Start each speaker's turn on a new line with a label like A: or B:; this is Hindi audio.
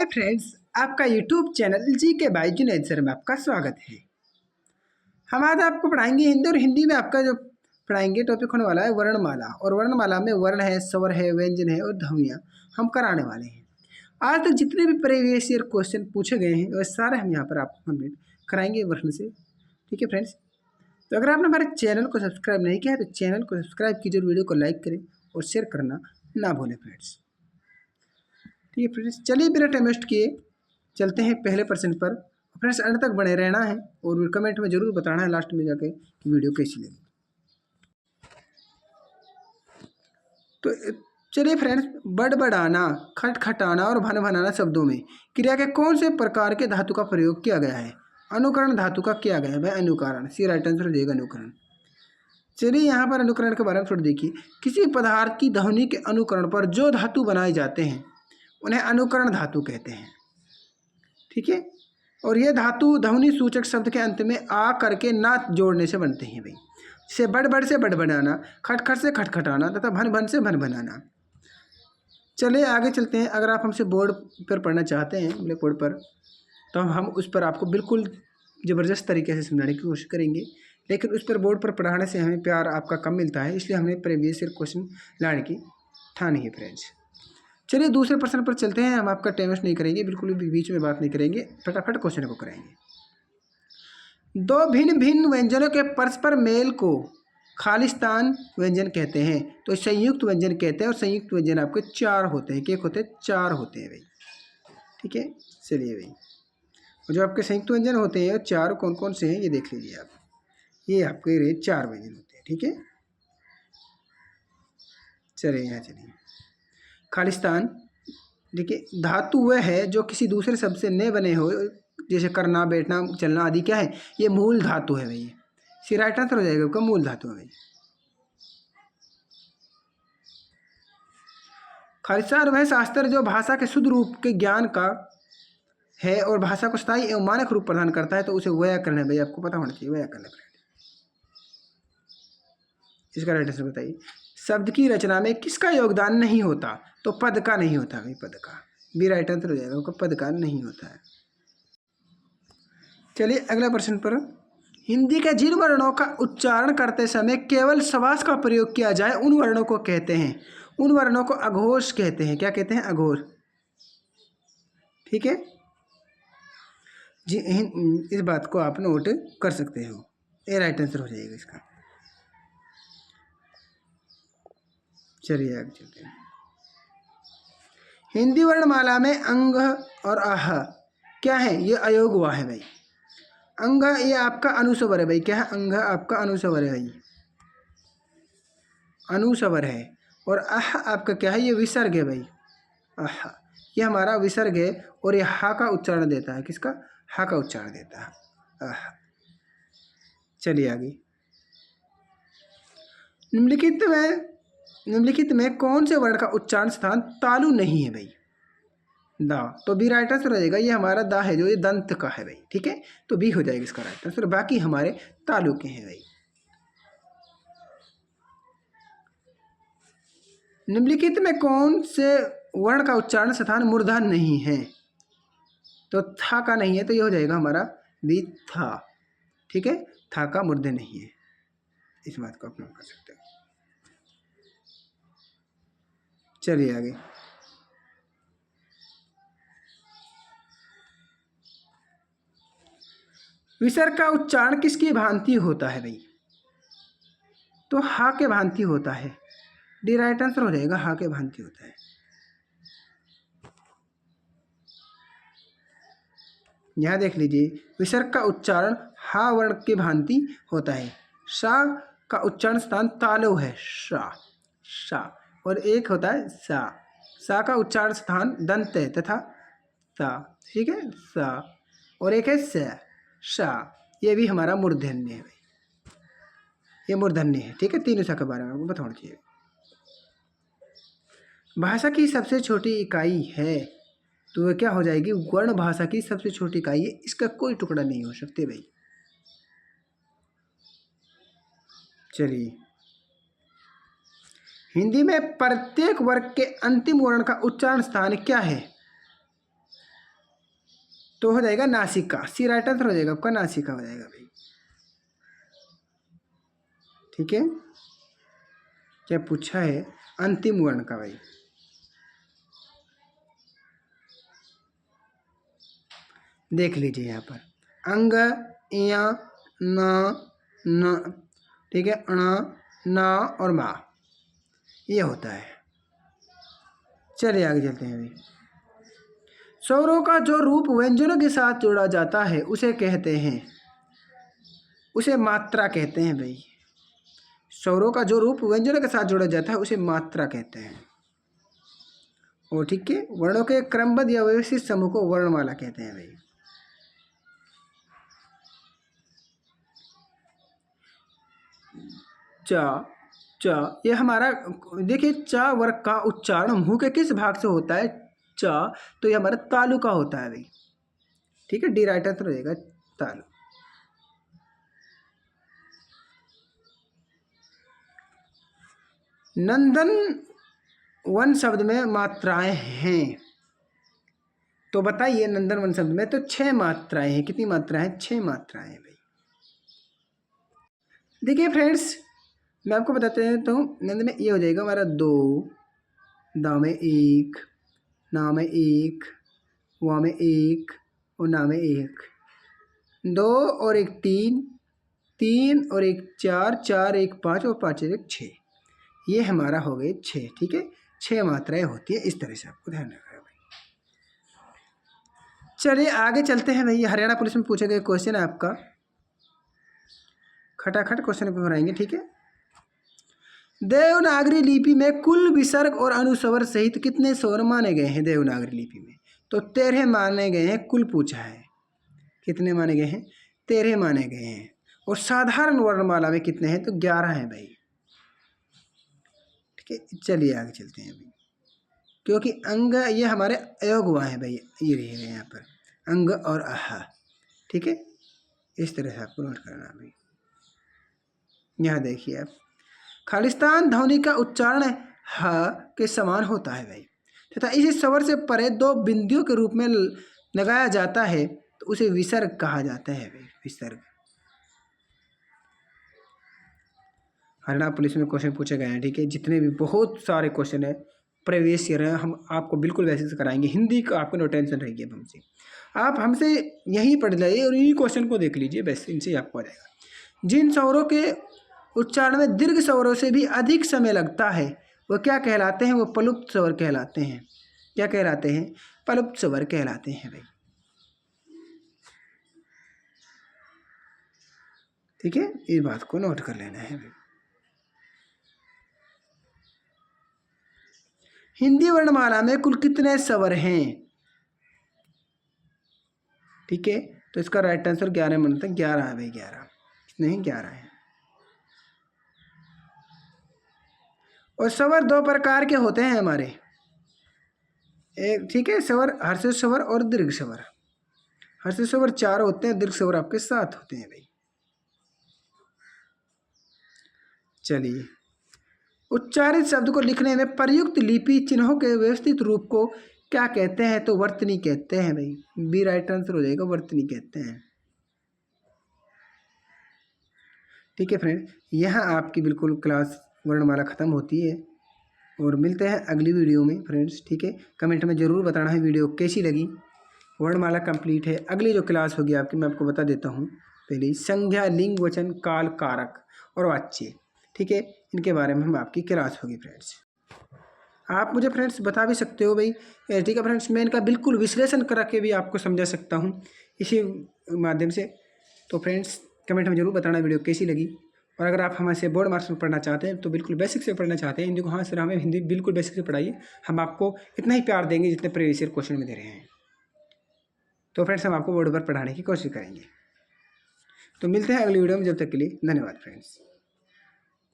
A: फ्रेंड्स, आपका यूट्यूब चैनल जी के बाई जुनैद सर में आपका स्वागत है। हम आज आपको पढ़ाएंगे हिंदी, और हिंदी में आपका जो पढ़ाएंगे टॉपिक होने वाला है वर्णमाला। और वर्णमाला में वर्ण है, स्वर है, व्यंजन है और ध्वनियाँ हम कराने वाले हैं। आज तक जितने भी प्रीवियस ईयर क्वेश्चन पूछे गए हैं वह सारे हम यहाँ पर आपको कंप्लीट कराएंगे वर्ण से। ठीक है फ्रेंड्स, तो अगर आपने हमारे चैनल को सब्सक्राइब नहीं किया है तो चैनल को सब्सक्राइब कीजिए, वीडियो को लाइक करें और शेयर करना ना भूलें फ्रेंड्स। ठीक है फ्रेंड्स, चलिए बिना टाइम वेस्ट किए चलते हैं पहले पर्सन पर। फ्रेंड्स, अंत तक बने रहना है और कमेंट में ज़रूर बताना है लास्ट में जाके कि वीडियो कैसी लगी। तो चलिए फ्रेंड्स, बड़बड़ाना, खटखटाना और भन भनाना शब्दों में क्रिया के कौन से प्रकार के धातु का प्रयोग किया गया है? अनुकरण धातु का किया गया है भाई, अनुकरण। सी राइट आंसर हो जाएगा अनुकरण। चलिए यहाँ पर अनुकरण के बारे में थोड़ा देखिए। किसी पदार्थ की ध्वनि के अनुकरण पर जो धातु बनाए जाते हैं उन्हें अनुकरण धातु कहते हैं। ठीक है, और ये धातु ध्वनि सूचक शब्द के अंत में आ करके ना जोड़ने से बनते हैं भाई। जैसे बड़ से बड़बड़ाना, खटखट से खटखटाना तथा भन भन से भन भनाना। चलिए आगे चलते हैं। अगर आप हमसे बोर्ड पर पढ़ना चाहते हैं, ब्लैक बोर्ड पर, तो हम उस पर आपको बिल्कुल ज़बरदस्त तरीके से समझाने की कोशिश करेंगे। लेकिन उस पर बोर्ड पर पढ़ाने से हमें प्यार आपका कम मिलता है, इसलिए हमने प्रीवियस ईयर क्वेश्चन लाने की ठानी है फ्रेंड्स। चलिए दूसरे प्रश्न पर चलते हैं। हम आपका टाइम वेस्ट नहीं करेंगे, बिल्कुल भी बीच में बात नहीं करेंगे, फटाफट क्वेश्चन को कराएंगे। दो भिन्न भिन्न व्यंजनों के परस्पर मेल को खालिस्तान व्यंजन कहते हैं। तो संयुक्त व्यंजन कहते हैं, और संयुक्त व्यंजन आपके चार होते हैं। क्या होते हैं? चार होते हैं भाई। ठीक है, चलिए भाई, और जो आपके संयुक्त व्यंजन होते हैं चार कौन कौन से हैं ये देख लीजिए आप। ये आपके रहे चार व्यंजन होते हैं। ठीक है, चलिए यहाँ चलिए। खालिस्तान, देखिए, धातु वह है जो किसी दूसरे शब्द से न बने हो, जैसे करना, बैठना, चलना आदि। क्या है? ये मूल धातु है भाई। सी राइट आंसर हो जाएगा, उसका मूल धातु है भाई। खालिस्तान वह शास्त्र जो भाषा के शुद्ध रूप के ज्ञान का है और भाषा को स्थायी एवं मानक रूप प्रदान करता है। तो उसे व्याकरण है भाई, आपको पता होना चाहिए व्याकरण है। इसका राइट आंसर बताइए। शब्द की रचना में किसका योगदान नहीं होता? तो पद का नहीं होता भाई, पद का भी राइट आंसर हो जाएगा, उसका पद का नहीं होता है। चलिए अगला प्रश्न पर। हिंदी के जिन वर्णों का उच्चारण करते समय केवल समास का प्रयोग किया जाए उन वर्णों को कहते हैं, उन वर्णों को अघोष कहते हैं। क्या कहते हैं? अघोष। ठीक है जी, इस बात को आप नोट कर सकते हो, ये राइट आंसर हो जाएगा इसका। चलिए आगे चलते हैं। हिंदी वर्णमाला में अंग और आह क्या है? ये अयोग हुआ है भाई। अंग ये आपका अनुस्वर है भाई। क्या है? अंग आपका अनुस्वर है भाई, अनुस्वर है। और आह आपका क्या है? ये विसर्ग है भाई। आह ये हमारा विसर्ग है, और ये हा का उच्चारण देता है। किसका? हा का उच्चारण देता है, आह। चलिए आगे। निम्नलिखित में कौन से वर्ण का उच्चारण स्थान तालु नहीं है भाई? दा। तो बी राइट आंसर हो जाएगा। ये हमारा दा है जो ये दंत का है भाई। ठीक है, तो बी हो जाएगा इसका राइट आंसर। बाकी हमारे तालु के हैं भाई। निम्नलिखित में कौन से वर्ण का उच्चारण स्थान मूर्धन्य नहीं है? तो था का नहीं है, तो ये हो जाएगा हमारा बी, था। ठीक है, था का मूर्धन्य नहीं है, इस बात को आप नोट कर सकते हो। चलिए आगे। विसर्ग का उच्चारण किसकी भांति होता है भाई? तो हा के भांति होता है। डी राइट आंसर हो जाएगा, हा के भांति होता है। यहां देख लीजिए, विसर्ग का उच्चारण हा वर्ण की भांति होता है। शा का उच्चारण स्थान तालु है, शा, शा। और एक होता है सा। सा का उच्चारण स्थान दंत है तथा सा। ठीक है, सा। और एक है स, शा। ये भी हमारा मूर्धन्य है भाई, ये मूर्धन्य है। ठीक है, तीनों सा के बारे में आपको बताना चाहिए। भाषा की सबसे छोटी इकाई है, तो वह क्या हो जाएगी? वर्ण भाषा की सबसे छोटी इकाई है, इसका कोई टुकड़ा नहीं हो सकते भाई। चलिए, हिंदी में प्रत्येक वर्ग के अंतिम वर्ण का उच्चारण स्थान क्या है? तो हो जाएगा नासिका। सी राइट आंसर हो जाएगा आपका, नासिका हो जाएगा भाई। ठीक है, क्या पूछा है अंतिम वर्ण का भाई। देख लीजिए यहाँ पर अंग, या, न, ठीक है, अण, ना और मा, ये होता है। चलिए आगे चलते हैं भाई। स्वरों का जो रूप व्यंजनों के साथ जोड़ा जाता है उसे कहते हैं, उसे मात्रा कहते हैं भाई। स्वरों का जो रूप व्यंजनों के साथ जोड़ा जाता है उसे मात्रा कहते हैं। और ठीक है, वर्णों के क्रमबद्ध या व्यवस्थित समूह को वर्णमाला कहते हैं भाई। चा, चा, ये हमारा देखिए चा वर्ग का उच्चारण मुंह के किस भाग से होता है? चा, तो ये हमारा तालु का होता है भाई। ठीक है, डी राइट आंसर हो जाएगा तालु। नंदन वन शब्द में मात्राएं हैं, तो बताइए नंदन वन शब्द में तो 6 मात्राएं हैं। कितनी मात्राएं हैं? 6 मात्राएं हैं भाई। देखिए फ्रेंड्स, मैं आपको बताते हैं तो नंद में ये हो जाएगा हमारा 2, दा में 1, ना में 1, वा में 1 और ना में 1, 2 और 1 3, 3 और 1 4, 4 1 5 और 5 1 6, ये हमारा हो गए 6। ठीक है, 6 मात्राएं होती है। इस तरह से आपको ध्यान रखना है भाई। चलिए आगे चलते हैं भाई। हरियाणा पुलिस में पूछे गए क्वेश्चन है आपका, खटाखट क्वेश्चन पे बनाएंगे। ठीक है, देवनागरी लिपि में कुल विसर्ग और अनुस्वर सहित कितने स्वर माने गए हैं? देवनागरी लिपि में तो 13 माने गए हैं। कुल पूछा है, कितने माने गए हैं? 13 माने गए हैं। और साधारण वर्णमाला में कितने हैं? तो 11 हैं भाई। ठीक है, चलिए आगे चलते हैं भाई, क्योंकि अंग ये हमारे अयोग हुआ है भाई, ये रह गए यहाँ पर अंग और आहा। ठीक है, इस तरह से आपको नोट करना है भाई। यहाँ देखिए आप, खालिस्तान ध्वनि का उच्चारण ह के समान होता है भाई, तथा इसी स्वर से परे 2 बिंदुओं के रूप में लगाया जाता है तो उसे विसर्ग कहा जाता है भाई। विसर्ग। हरियाणा पुलिस में क्वेश्चन पूछे गए हैं। ठीक है, जितने भी बहुत सारे क्वेश्चन है प्रीवियस ईयर है, हम आपको बिल्कुल वैसे से कराएंगे। हिंदी का आपको नो टेंशन रहेगी। अब हमसे आप हमसे यहीं पढ़ जाइए और इन्हीं क्वेश्चन को देख लीजिए, बस इनसे आपको आ जाएगा। जिन स्वरों के उच्चारण में दीर्घ स्वरों से भी अधिक समय लगता है वो क्या कहलाते हैं? वो पलुप्त स्वर कहलाते हैं। क्या कहलाते हैं? पलुप्त स्वर कहलाते हैं भाई। ठीक है, इस बात को नोट कर लेना है भाई। हिंदी वर्णमाला में कुल कितने स्वर हैं? ठीक है, तो इसका राइट आंसर 11 बनता है। 11 है भाई, 11। कितने हैं? 11 हैं। और स्वर 2 प्रकार के होते हैं हमारे, एक ठीक है, स्वर हर्षित स्वर और दीर्घ स्वर। हर्षित स्वर 4 होते हैं, दीर्घ स्वर आपके 7 होते हैं भाई। चलिए, उच्चारित शब्द को लिखने में प्रयुक्त लिपि चिन्हों के व्यवस्थित रूप को क्या कहते हैं? तो वर्तनी कहते हैं भाई। बी राइट आंसर हो जाएगा, वर्तनी कहते हैं। ठीक है फ्रेंड, यहाँ आपकी बिल्कुल क्लास वर्णमाला ख़त्म होती है और मिलते हैं अगली वीडियो में फ्रेंड्स। ठीक है, कमेंट में ज़रूर बताना है वीडियो कैसी लगी। वर्णमाला कंप्लीट है। अगली जो क्लास होगी आपकी, मैं आपको बता देता हूँ पहले, संज्ञा, लिंग, वचन, काल, कारक और वाच्य। ठीक है, इनके बारे में हम आपकी क्लास होगी फ्रेंड्स। आप मुझे फ्रेंड्स बता भी सकते हो भाई। ठीक है फ्रेंड्स, मैं इनका बिल्कुल विश्लेषण करा के भी आपको समझा सकता हूँ इसी माध्यम से। तो फ्रेंड्स कमेंट में ज़रूर बताना वीडियो कैसी लगी। और अगर आप हमारे बोर्ड मार्क्स में पढ़ना चाहते हैं तो बिल्कुल बेसिक से पढ़ना चाहते हैं हिंदी को, हाँ सर हमें हिंदी बिल्कुल बेसिक से पढ़ाइए, हम आपको इतना ही प्यार देंगे जितने प्रीवियस ईयर क्वेश्चन में दे रहे हैं। तो फ्रेंड्स हम आपको बोर्ड पर पढ़ाने की कोशिश करेंगे। तो मिलते हैं अगली वीडियो में, जब तक के लिए धन्यवाद फ्रेंड्स।